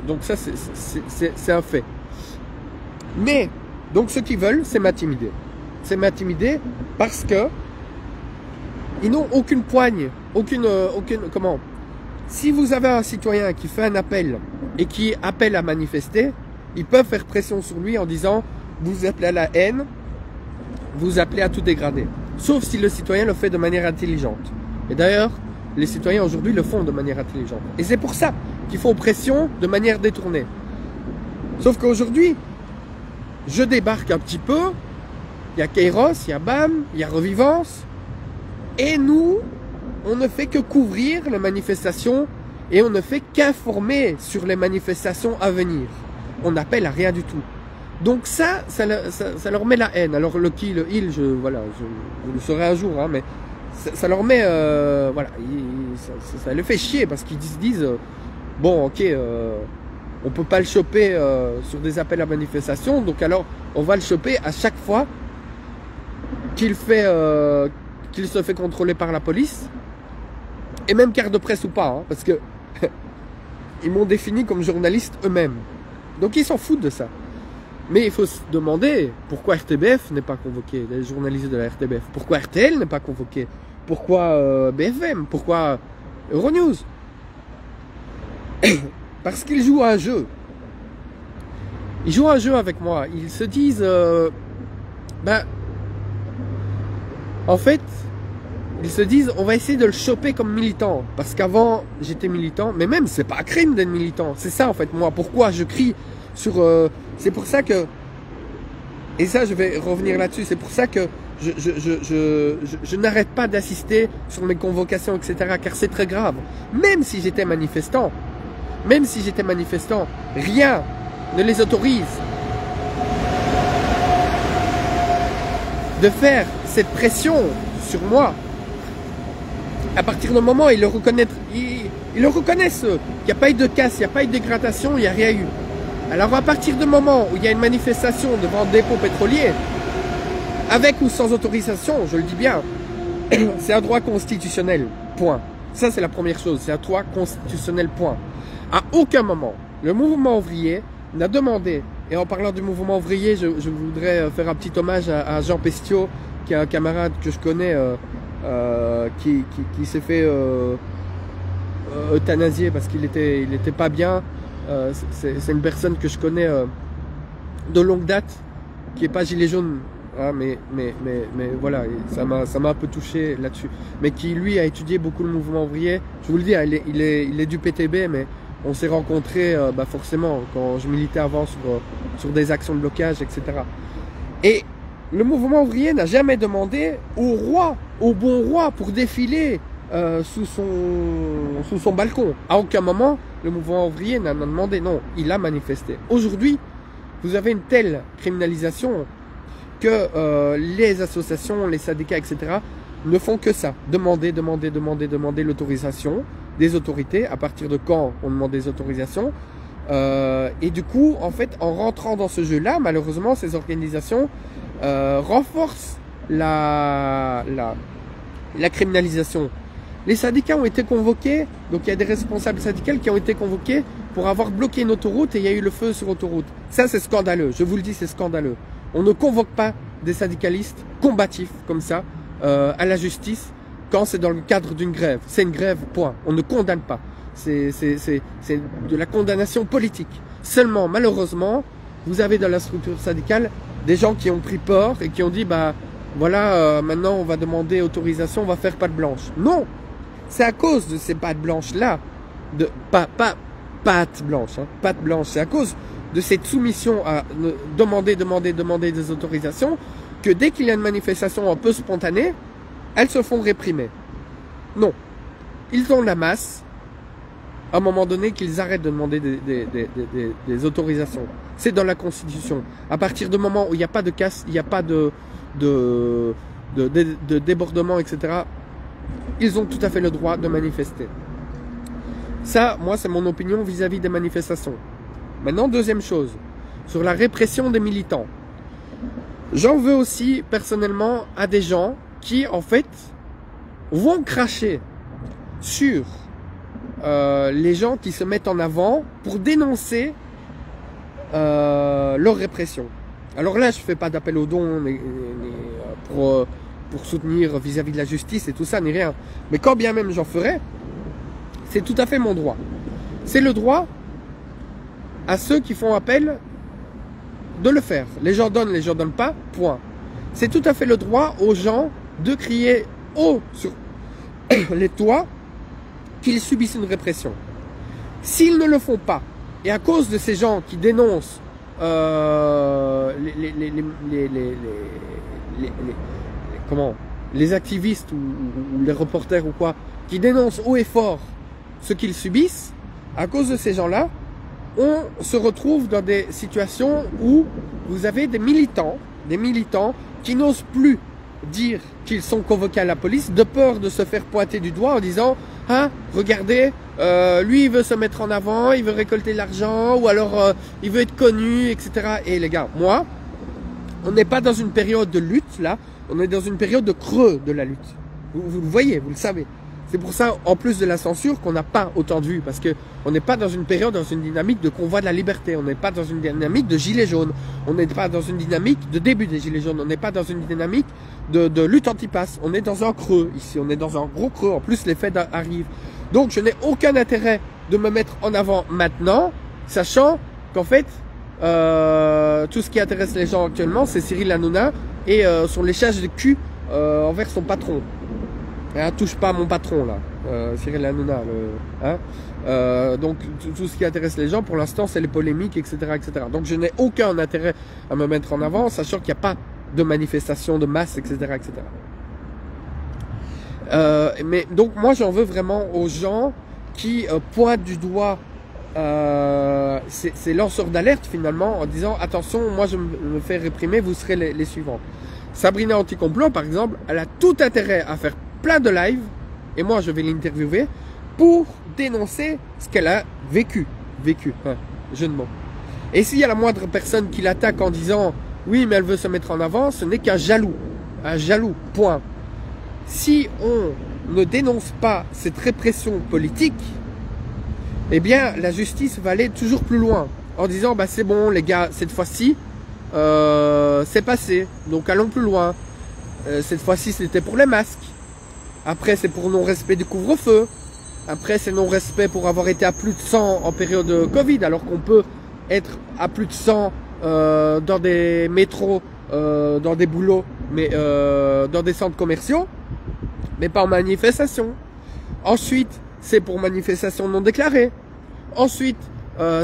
donc ça, c'est un fait. Mais, donc ce qu'ils veulent, c'est m'intimider. C'est m'intimider parce que ils n'ont aucune poigne, aucune, comment. Si vous avez un citoyen qui fait un appel et qui appelle à manifester, ils peuvent faire pression sur lui en disant, vous appelez à la haine, vous appelez à tout dégrader. sauf si le citoyen le fait de manière intelligente. Et d'ailleurs, les citoyens aujourd'hui le font de manière intelligente. Et c'est pour ça qu'ils font pression de manière détournée. Sauf qu'aujourd'hui, je débarque un petit peu, il y a Kairos, il y a BAM, il y a Revivance, et nous, on ne fait que couvrir les manifestations et on ne fait qu'informer sur les manifestations à venir. On n'appelle à rien du tout. Donc ça leur met la haine. Alors le qui, le il, je le saurai un jour, hein, mais ça leur met, voilà, ça les fait chier parce qu'ils se disent, bon, ok, on peut pas le choper sur des appels à manifestation, donc alors on va le choper à chaque fois qu'il se fait contrôler par la police, et même carte de presse ou pas, hein, parce que ils m'ont défini comme journaliste eux-mêmes. Donc ils s'en foutent de ça. Mais il faut se demander pourquoi RTBF n'est pas convoqué, les journalistes de la RTBF. Pourquoi RTL n'est pas convoqué? Pourquoi BFM? Pourquoi Euronews? Parce qu'ils jouent à un jeu. Ils jouent à un jeu avec moi. Ils se disent... en fait, ils se disent, on va essayer de le choper comme militant. Parce qu'avant, j'étais militant. Mais même, c'est pas un crime d'être militant. C'est ça, en fait, moi. Pourquoi je crie sur... c'est pour ça que... Et ça, je vais revenir là-dessus. C'est pour ça que je n'arrête pas d'assister sur mes convocations, etc. Car c'est très grave. Même si j'étais manifestant, rien ne les autorise de faire cette pression sur moi. À partir du moment où ils le reconnaissent, ils le reconnaissent. Il n'y a pas eu de casse, il n'y a pas eu de dégradation, il n'y a rien eu. Alors à partir du moment où il y a une manifestation devant un dépôt pétrolier, avec ou sans autorisation, je le dis bien, c'est un droit constitutionnel, point. Ça c'est la première chose, c'est un droit constitutionnel, point. À aucun moment, le mouvement ouvrier n'a demandé, et en parlant du mouvement ouvrier, je voudrais faire un petit hommage à Jean Pestiot, qui est un camarade que je connais, qui s'est fait euthanasier parce qu'il était pas bien. C'est une personne que je connais de longue date, qui est pas gilet jaune, hein, mais voilà, ça m'a un peu touché là-dessus. Mais qui lui a étudié beaucoup le mouvement ouvrier. Je vous le dis, il est du PTB, mais on s'est rencontrés forcément quand je militais avant sur des actions de blocage, etc. Et le mouvement ouvrier n'a jamais demandé au roi, au bon roi, pour défiler sous son balcon. À aucun moment, le mouvement ouvrier n'a demandé, non, il a manifesté. Aujourd'hui, vous avez une telle criminalisation que les associations, les syndicats, etc. ne font que ça. Demander l'autorisation des autorités. À partir de quand on demande des autorisations? Et du coup, en fait, en rentrant dans ce jeu-là, malheureusement, ces organisations renforcent la criminalisation. Les syndicats ont été convoqués, donc il y a des responsables syndicaux qui ont été convoqués pour avoir bloqué une autoroute et il y a eu le feu sur l'autoroute. Ça, c'est scandaleux. Je vous le dis, c'est scandaleux. On ne convoque pas des syndicalistes combatifs comme ça à la justice quand c'est dans le cadre d'une grève. C'est une grève, point. On ne condamne pas. C'est de la condamnation politique. Seulement, malheureusement, vous avez dans la structure syndicale des gens qui ont pris peur et qui ont dit, bah voilà, maintenant on va demander autorisation, on va faire patte blanche. Non, c'est à cause de ces pattes blanches-là, patte blanche, c'est à cause de cette soumission à demander des autorisations que dès qu'il y a une manifestation un peu spontanée, elles se font réprimer. Non, ils ont la masse, à un moment donné, qu'ils arrêtent de demander des autorisations. C'est dans la Constitution. À partir du moment où il n'y a pas de casse, il n'y a pas de débordement, etc., ils ont tout à fait le droit de manifester. Ça, moi, c'est mon opinion vis-à-vis des manifestations. Maintenant, deuxième chose, sur la répression des militants. J'en veux aussi, personnellement, à des gens qui, en fait, vont cracher sur les gens qui se mettent en avant pour dénoncer leur répression. Alors là, je fais pas d'appel aux dons pour soutenir vis-à-vis de la justice et tout ça, ni rien. Mais quand bien même j'en ferais, c'est tout à fait mon droit. C'est le droit à ceux qui font appel de le faire. Les gens donnent pas, point. C'est tout à fait le droit aux gens de crier haut sur les toits qu'ils subissent une répression. S'ils ne le font pas, et à cause de ces gens qui dénoncent les activistes ou les reporters ou quoi, qui dénoncent haut et fort ce qu'ils subissent, à cause de ces gens-là, on se retrouve dans des situations où vous avez des militants qui n'osent plus dire qu'ils sont convoqués à la police de peur de se faire pointer du doigt en disant « Ah, regardez, lui il veut se mettre en avant, il veut récolter l'argent ou alors il veut être connu, etc. » Et les gars, moi, on n'est pas dans une période de lutte là, on est dans une période de creux de la lutte. Vous le voyez, vous le savez. C'est pour ça, en plus de la censure, qu'on n'a pas autant de vues, parce que on n'est pas dans une période, dans une dynamique de convoi de la liberté, on n'est pas dans une dynamique de gilets jaunes, on n'est pas dans une dynamique de début des gilets jaunes, on n'est pas dans une dynamique de lutte anti-pass, on est dans un creux ici, on est dans un gros creux, en plus les fêtes arrivent. Donc je n'ai aucun intérêt de me mettre en avant maintenant, sachant qu'en fait, tout ce qui intéresse les gens actuellement, c'est Cyril Hanouna et son léchage de cul envers son patron. Hein, touche pas à mon patron là, Cyril Hanouna. Donc tout ce qui intéresse les gens pour l'instant c'est les polémiques, etc., etc. Donc je n'ai aucun intérêt à me mettre en avant, sachant qu'il n'y a pas de manifestation de masse, etc., etc. Mais donc moi j'en veux vraiment aux gens qui pointent du doigt ces lanceurs d'alerte finalement en disant attention, moi je me fais réprimer, vous serez les suivants. Sabrina Anticomplot par exemple, elle a tout intérêt à faire plein de lives, et moi je vais l'interviewer pour dénoncer ce qu'elle a vécu, jeu de mots. Et s'il y a la moindre personne qui l'attaque en disant oui mais elle veut se mettre en avant, ce n'est qu'un jaloux, point. Si on ne dénonce pas cette répression politique, eh bien la justice va aller toujours plus loin en disant bah c'est bon les gars, cette fois-ci c'est passé, donc allons plus loin. Cette fois-ci c'était pour les masques. Après, c'est pour non-respect du couvre-feu. Après, c'est non-respect pour avoir été à plus de 100 en période de Covid, alors qu'on peut être à plus de 100 dans des métros, dans des boulots, mais dans des centres commerciaux, mais pas en manifestation. Ensuite, c'est pour manifestation non déclarée. Ensuite,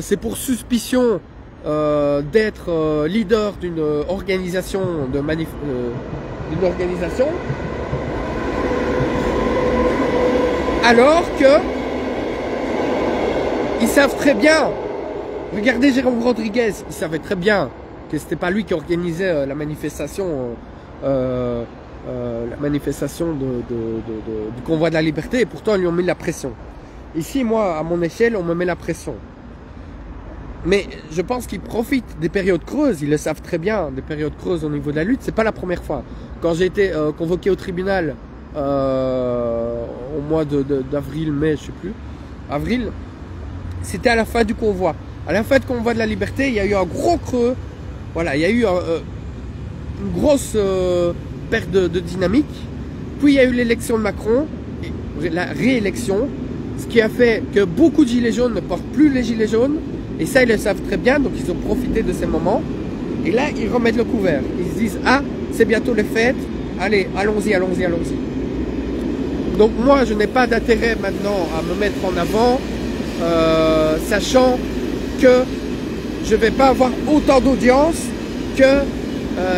c'est pour suspicion d'être leader d'une organisation, d'une organisation. Alors que ils savent très bien, regardez Jérôme Rodriguez, il savait très bien que c'était pas lui qui organisait la manifestation du convoi de la liberté, et pourtant ils lui ont mis la pression. Ici, moi, à mon échelle, on me met la pression. Mais je pense qu'ils profitent des périodes creuses, ils le savent très bien, des périodes creuses au niveau de la lutte, c'est pas la première fois. Quand j'ai été convoqué au tribunal au mois d'avril, mai, je sais plus, avril, c'était à la fin du convoi. À la fin du convoi de la liberté, il y a eu un gros creux, voilà, il y a eu une grosse perte de dynamique. Puis il y a eu l'élection de Macron, la réélection, ce qui a fait que beaucoup de gilets jaunes ne portent plus les gilets jaunes, et ça ils le savent très bien, donc ils ont profité de ces moments, et là ils remettent le couvert, ils se disent ah c'est bientôt les fêtes, allez allons-y, allons-y, allons-y. Donc moi je n'ai pas d'intérêt maintenant à me mettre en avant, sachant que je ne vais pas avoir autant d'audience que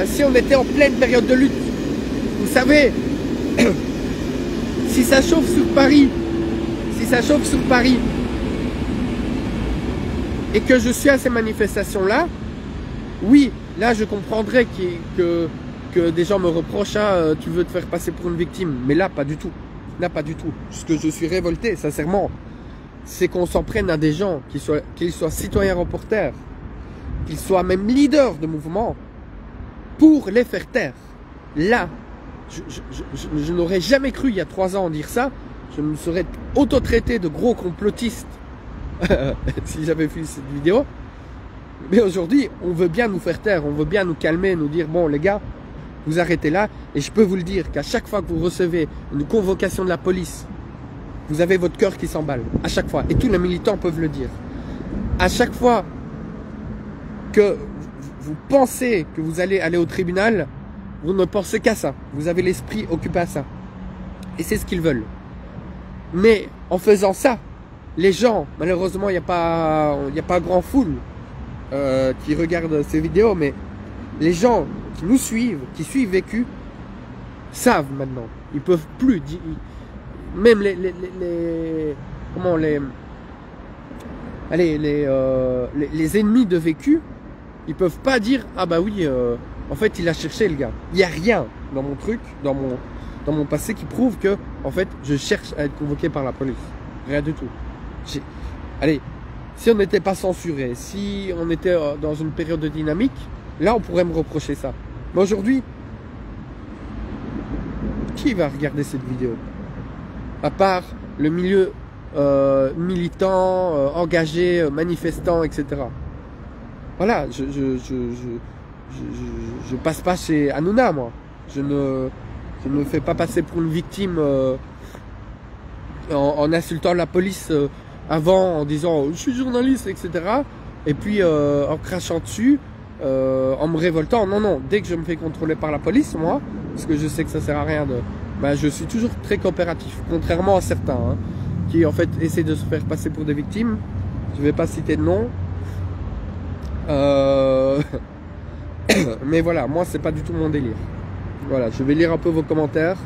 si on était en pleine période de lutte. Vous savez, si ça chauffe sur Paris, et que je suis à ces manifestations-là, oui, là je comprendrais que des gens me reprochent tu veux te faire passer pour une victime, mais là pas du tout. Là pas du tout. Ce que je suis révolté, sincèrement, c'est qu'on s'en prenne à des gens, qu'ils soient citoyens reporters, qu'ils soient même leaders de mouvement, pour les faire taire. Là, je n'aurais jamais cru il y a 3 ans dire ça. Je me serais auto-traité de gros complotiste si j'avais fait cette vidéo. Mais aujourd'hui, on veut bien nous faire taire, on veut bien nous calmer, nous dire bon les gars, vous arrêtez là. Et je peux vous le dire qu'à chaque fois que vous recevez une convocation de la police, vous avez votre cœur qui s'emballe, à chaque fois. Et tous les militants peuvent le dire. À chaque fois que vous pensez que vous allez aller au tribunal, vous ne pensez qu'à ça. Vous avez l'esprit occupé à ça. Et c'est ce qu'ils veulent. Mais en faisant ça, les gens, malheureusement, il n'y a pas grand foule qui regardent ces vidéos, mais les gens qui nous suivent, qui suivent Vécu, savent maintenant. Ils peuvent plus dire, même les ennemis de Vécu, ils peuvent pas dire ah bah oui, en fait il a cherché le gars. Il y a rien dans mon truc, dans mon passé qui prouve que en fait je cherche à être convoqué par la police. Rien du tout. Allez, si on n'était pas censuré, si on était dans une période de dynamique, là on pourrait me reprocher ça. Mais aujourd'hui, qui va regarder cette vidéo? À part le milieu militant, engagé, manifestant, etc. Voilà, je passe pas chez Hanouna, moi. Je ne me fais pas passer pour une victime en insultant la police avant, en disant je suis journaliste, etc. Et puis en crachant dessus, en me révoltant. Non, non, dès que je me fais contrôler par la police, moi, parce que je sais que ça sert à rien de... Ben, je suis toujours très coopératif, contrairement à certains, hein, qui en fait essaient de se faire passer pour des victimes. Je vais pas citer de nom. Mais voilà, moi c'est pas du tout mon délire. Voilà, je vais lire un peu vos commentaires.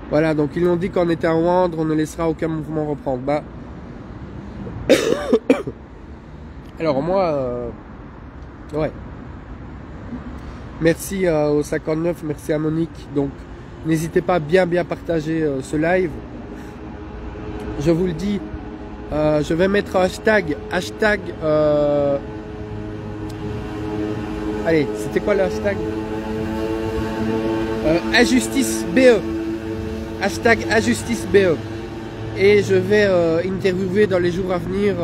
Voilà, donc ils l'ont dit qu'en était à Wandre, on ne laissera aucun mouvement reprendre. Bah, alors moi, ouais. Merci au 59, merci à Monique. Donc n'hésitez pas à bien partager ce live. Je vous le dis, je vais mettre hashtag. Allez, c'était quoi le hashtag? Injustice BE. Hashtag Injustice BE. Et je vais interviewer dans les jours à venir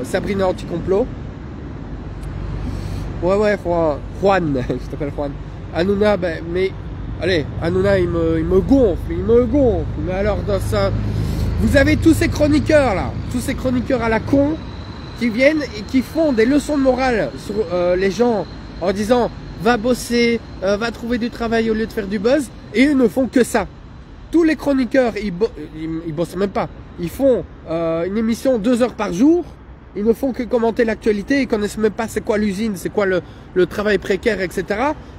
Sabrina Anticomplot. Ouais, Juan, je t'appelle Juan. Hanouna, ben, mais, allez, Hanouna, il me gonfle. Mais alors, dans ça, vous avez tous ces chroniqueurs, là, tous ces chroniqueurs à la con, qui viennent et qui font des leçons de morale sur les gens, en disant, va bosser, va trouver du travail au lieu de faire du buzz, et eux ne font que ça. Tous les chroniqueurs, ils bossent même pas. Ils font une émission 2 heures par jour. Ils ne font que commenter l'actualité. Ils connaissent même pas c'est quoi l'usine, c'est quoi le travail précaire, etc.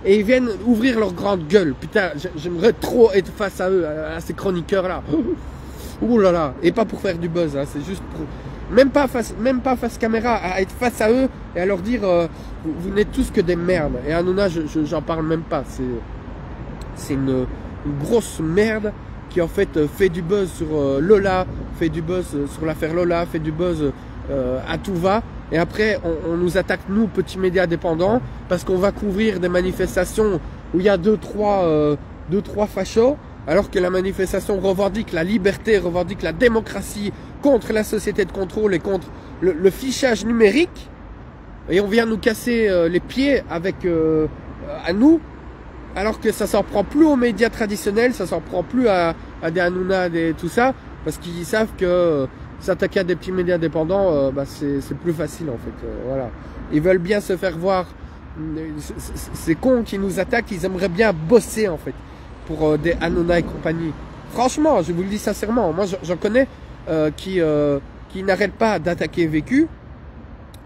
Et ils viennent ouvrir leur grande gueule. Putain, j'aimerais trop être face à eux, à ces chroniqueurs-là. Ouh là là. Et pas pour faire du buzz, hein, c'est juste pour... Même pas face caméra, à être face à eux et à leur dire vous n'êtes tous que des merdes. Et Hanouna, j'en parle même pas. C'est une grosse merde qui en fait fait du buzz sur Lola, fait du buzz sur l'affaire Lola, fait du buzz à tout va. Et après on nous attaque, nous petits médias indépendants, parce qu'on va couvrir des manifestations où il y a 2-3 fachos, alors que la manifestation revendique la liberté, revendique la démocratie, contre la société de contrôle et contre le fichage numérique. Et on vient nous casser les pieds avec à nous, alors que ça s'en prend plus aux médias traditionnels, ça s'en prend plus à des Hanouna, tout ça, parce qu'ils savent que s'attaquer à des petits médias indépendants, bah c'est plus facile en fait. Voilà. Ils veulent bien se faire voir. Ces cons qui nous attaquent, ils aimeraient bien bosser en fait pour des Hanouna et compagnie. Franchement, je vous le dis sincèrement, moi j'en connais qui n'arrêtent pas d'attaquer Vécu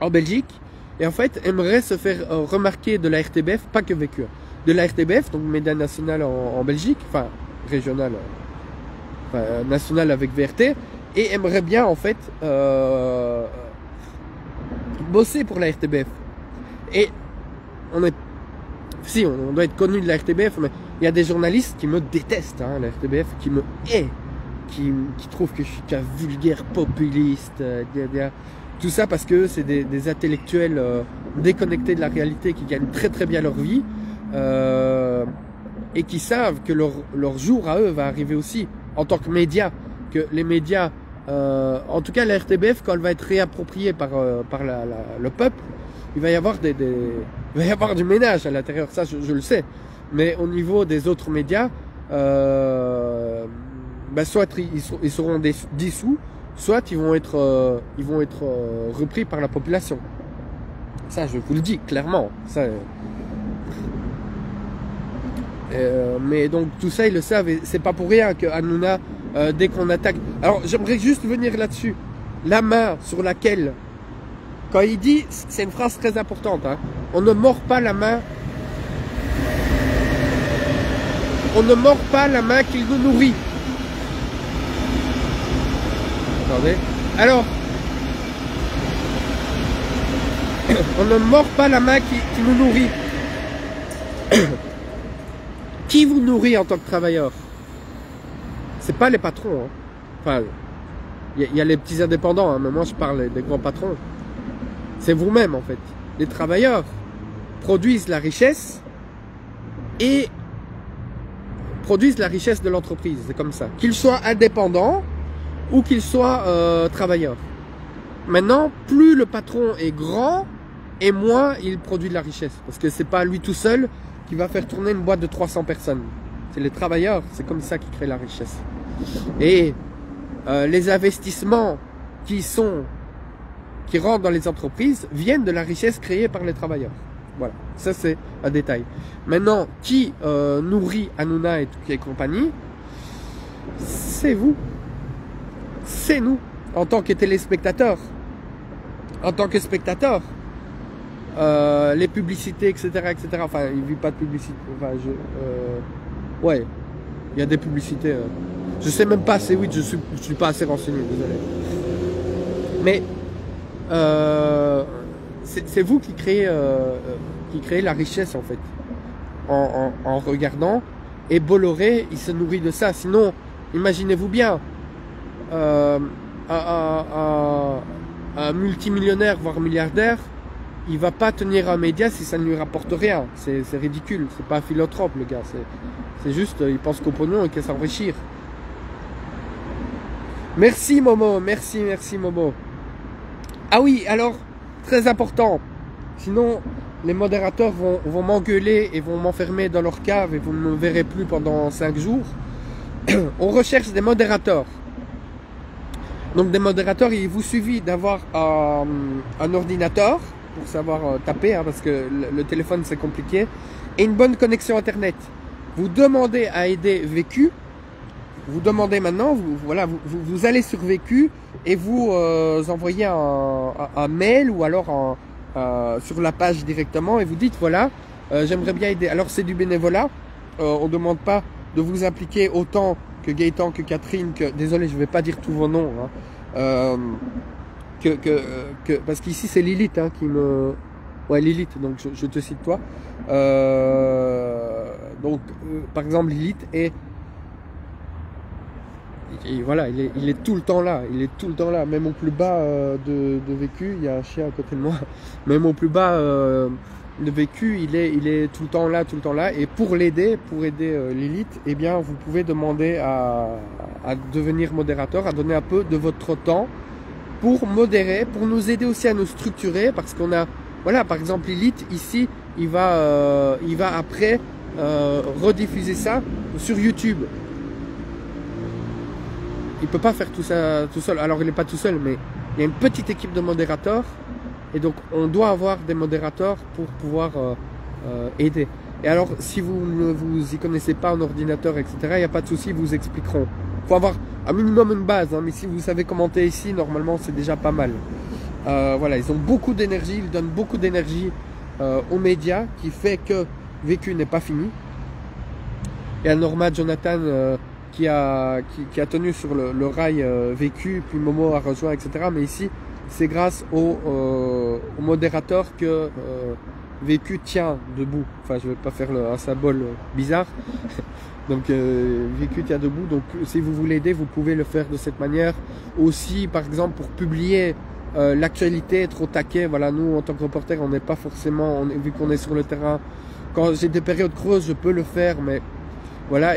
en Belgique et en fait aimeraient se faire remarquer de la RTBF, pas que Vécu, de la RTBF, donc média national en Belgique, enfin régional, enfin national avec VRT, et aimerait bien en fait bosser pour la RTBF. Et on doit être connu de la RTBF, mais il y a des journalistes qui me détestent, hein, la RTBF, qui me hait, qui trouvent que je suis qu'un vulgaire populiste, tout ça parce que c'est des intellectuels déconnectés de la réalité qui gagnent très bien leur vie et qui savent que leur jour à eux va arriver aussi en tant que médias, que les médias, en tout cas la RTBF, quand elle va être réappropriée par le peuple, il va y avoir du ménage à l'intérieur, ça je le sais. Mais au niveau des autres médias, bah soit ils seront dissous, soit ils vont être repris par la population. Ça, je vous le dis clairement. Ça, mais donc tout ça, ils le savent. Et c'est pas pour rien que Hanouna, dès qu'on attaque... Alors, j'aimerais juste venir là-dessus. La main sur laquelle... Quand il dit... C'est une phrase très importante. Hein, on ne mord pas la main... On ne mord pas la main qui nous nourrit. Attendez. Alors... On ne mord pas la main qui nous nourrit. Qui vous nourrit en tant que travailleur? C'est pas les patrons. Hein. Enfin, il y a les petits indépendants, hein, mais moi je parle des grands patrons. C'est vous-même en fait. Les travailleurs produisent la richesse et produisent la richesse de l'entreprise. C'est comme ça. Qu'ils soient indépendants ou qu'ils soient travailleurs. Maintenant, plus le patron est grand, et moins il produit de la richesse. Parce que c'est pas lui tout seul qui va faire tourner une boîte de 300 personnes. C'est les travailleurs, c'est comme ça qu'ils créent la richesse. Et les investissements qui rentrent dans les entreprises viennent de la richesse créée par les travailleurs. Voilà, ça c'est un détail. Maintenant, qui nourrit Hanouna et compagnie? C'est vous. C'est nous, en tant que téléspectateurs. En tant que spectateurs. Les publicités, etc., etc. Enfin, il ne vit pas de publicité. Enfin, ouais, il y a des publicités. Je sais même pas, c'est oui, je suis pas assez renseigné, désolé. Mais c'est vous qui créez la richesse en fait, en regardant. Et Bolloré, il se nourrit de ça. Sinon, imaginez-vous bien, un multimillionnaire, voire milliardaire, il va pas tenir un média si ça ne lui rapporte rien. C'est ridicule. C'est pas philanthrope, le gars. C'est juste, il pense qu'au pognon et qu'à s'enrichir. Merci, Momo. Merci, merci, Momo. Ah oui, alors, très important. Sinon, les modérateurs vont m'engueuler et vont m'enfermer dans leur cave et vous ne me verrez plus pendant 5 jours. On recherche des modérateurs. Donc, des modérateurs, il vous suffit d'avoir un ordinateur pour savoir taper, hein, parce que le téléphone c'est compliqué, et une bonne connexion internet. Vous demandez à aider Vécu, vous demandez maintenant, vous allez sur Vécu et vous envoyez un mail ou alors sur la page directement et vous dites voilà, j'aimerais bien aider. Alors c'est du bénévolat, on ne demande pas de vous impliquer autant que Gaëtan, que Catherine, que désolé je ne vais pas dire tous vos noms, hein, parce qu'ici c'est Lilith hein, qui me... Ouais Lilith, donc je te cite toi. Donc par exemple Lilith et voilà, il est tout le temps là, il est tout le temps là, même au plus bas de Vécu, il y a un chien à côté de moi, même au plus bas de Vécu, il est tout le temps là, et pour aider Lilith, eh bien vous pouvez demander à devenir modérateur, à donner un peu de votre temps pour modérer, pour nous aider aussi à nous structurer, parce qu'on a, voilà, par exemple Lilith, ici, il va après rediffuser ça sur YouTube. Il peut pas faire tout ça tout seul, alors il n'est pas tout seul, mais il y a une petite équipe de modérateurs, et donc on doit avoir des modérateurs pour pouvoir aider. Et alors, si vous ne vous y connaissez pas en ordinateur, etc., il n'y a pas de souci, ils vous expliqueront. Il faut avoir un minimum une base, hein, mais si vous savez commenter ici, normalement c'est déjà pas mal. Voilà, ils ont beaucoup d'énergie, ils donnent beaucoup d'énergie aux médias, qui fait que Vécu n'est pas fini. Il y a Norma Jonathan qui a tenu sur le rail Vécu, puis Momo a rejoint, etc. Mais ici, c'est grâce au modérateur que Vécu tient debout. Enfin, je ne vais pas faire un symbole bizarre. Donc, Vécu tient debout. Donc, si vous voulez aider, vous pouvez le faire de cette manière. Aussi, par exemple, pour publier l'actualité, être au taquet. Voilà, nous, en tant que reporter, on n'est pas forcément, vu qu'on est sur le terrain. Quand j'ai des périodes creuses, je peux le faire, mais voilà,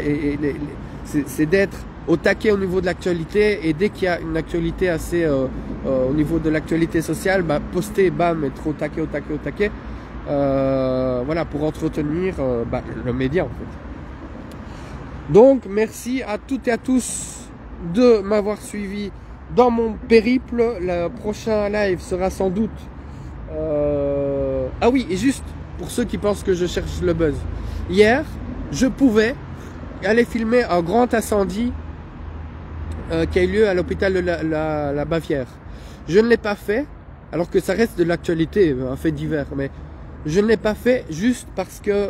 c'est d'être au taquet au niveau de l'actualité, et dès qu'il y a une actualité assez au niveau de l'actualité sociale, bah, poster, bam, être au taquet, voilà, pour entretenir le média en fait. Donc merci à toutes et à tous de m'avoir suivi dans mon périple. Le prochain live sera sans doute Ah oui, et juste pour ceux qui pensent que je cherche le buzz. Hier, je pouvais aller filmer un grand incendie qui a eu lieu à l'hôpital de la Bavière. Je ne l'ai pas fait, alors que ça reste de l'actualité, un fait divers, mais je ne l'ai pas fait juste parce que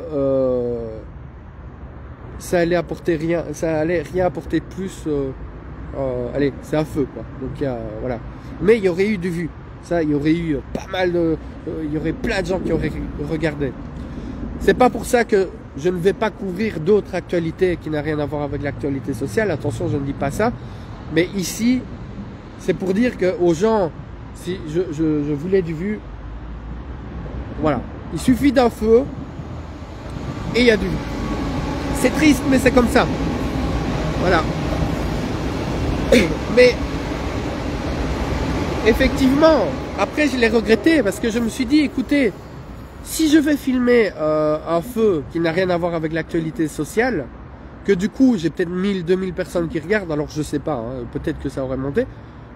ça allait apporter rien, ça allait rien apporter de plus. Allez, c'est un feu, quoi. Donc voilà. Mais il y aurait eu du vu. Ça, il y aurait eu pas mal de, il y aurait plein de gens qui auraient regardé. C'est pas pour ça que je ne vais pas couvrir d'autres actualités qui n'ont rien à voir avec l'actualité sociale. Attention, je ne dis pas ça. Mais ici, c'est pour dire que aux gens, si je voulais du vu, voilà. Il suffit d'un feu et il y a du vu. C'est triste, mais c'est comme ça. Voilà. Mais effectivement, après je l'ai regretté parce que je me suis dit, écoutez, si je vais filmer un feu qui n'a rien à voir avec l'actualité sociale, que du coup j'ai peut-être 1000, 2000 personnes qui regardent, alors je sais pas, hein, peut-être que ça aurait monté,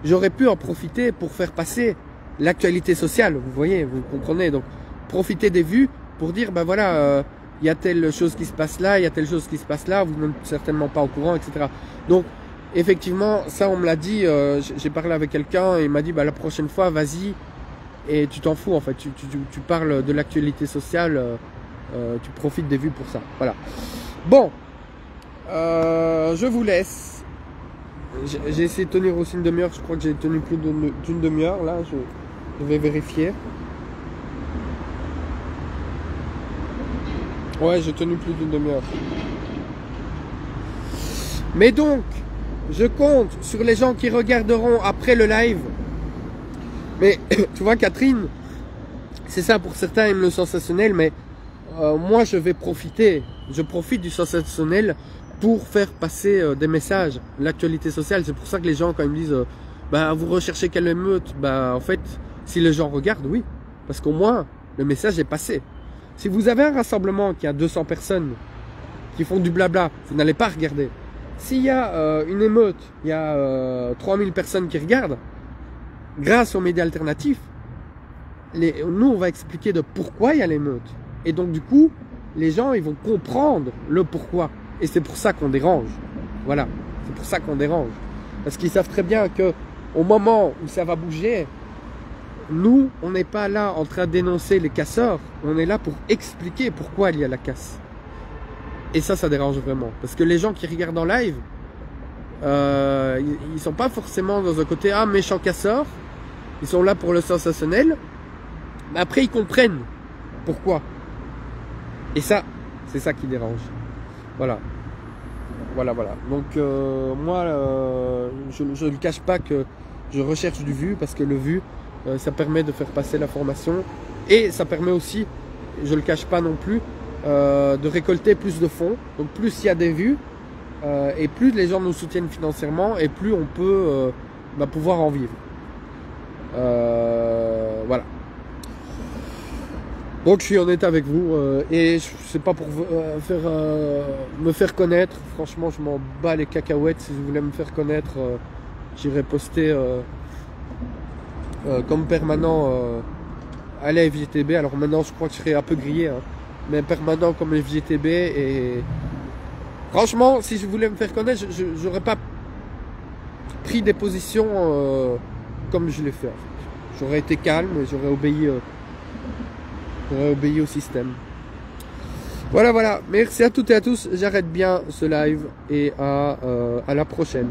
j'aurais pu en profiter pour faire passer l'actualité sociale, vous voyez, vous comprenez, donc profiter des vues pour dire, ben voilà, il y a telle chose qui se passe là, il y a telle chose qui se passe là, vous n'êtes certainement pas au courant, etc. Donc effectivement, ça on me l'a dit, j'ai parlé avec quelqu'un et il m'a dit bah la prochaine fois vas-y et tu t'en fous en fait, tu parles de l'actualité sociale, tu profites des vues pour ça. Voilà. Bon, je vous laisse. J'ai essayé de tenir aussi une demi-heure, je crois que j'ai tenu plus d'une demi-heure là, je vais vérifier. Ouais, j'ai tenu plus d'une demi-heure. Mais donc, je compte sur les gens qui regarderont après le live. Mais tu vois Catherine, c'est ça pour certains aiment le sensationnel, mais moi je vais profiter. Je profite du sensationnel pour faire passer des messages. L'actualité sociale, c'est pour ça que les gens quand ils me disent bah vous recherchez quelle émeute, bah en fait si les gens regardent, oui. Parce qu'au moins le message est passé. Si vous avez un rassemblement qui a 200 personnes qui font du blabla, vous n'allez pas regarder. S'il y a une émeute, il y a 3000 personnes qui regardent, grâce aux médias alternatifs, nous on va expliquer de pourquoi il y a l'émeute. Et donc du coup, les gens ils vont comprendre le pourquoi. Et c'est pour ça qu'on dérange. Voilà, c'est pour ça qu'on dérange. Parce qu'ils savent très bien que au moment où ça va bouger, nous, on n'est pas là en train de dénoncer les casseurs, on est là pour expliquer pourquoi il y a la casse. Et ça dérange vraiment. Parce que les gens qui regardent en live, ils sont pas forcément dans un côté ah méchant casseur. Ils sont là pour le sensationnel. Mais après ils comprennent pourquoi. Et ça, c'est ça qui dérange. Voilà. Voilà. Donc moi, je ne cache pas que je recherche du vu parce que le vu, ça permet de faire passer l'information. Et ça permet aussi, je le cache pas non plus, de récolter plus de fonds. Donc plus il y a des vues et plus les gens nous soutiennent financièrement et plus on peut pouvoir en vivre. Voilà. Donc je suis honnête avec vous et c'est pas pour me faire connaître. Franchement je m'en bats les cacahuètes. Si vous voulez me faire connaître, j'irai poster comme permanent à la FGTB. Alors maintenant je crois que je serai un peu grillé, hein. Mais permanent comme FGTB. Et franchement, si je voulais me faire connaître, j'aurais pas pris des positions comme je l'ai fait. En fait. J'aurais été calme et j'aurais obéi au système. Voilà. Merci à toutes et à tous. J'arrête bien ce live et à la prochaine.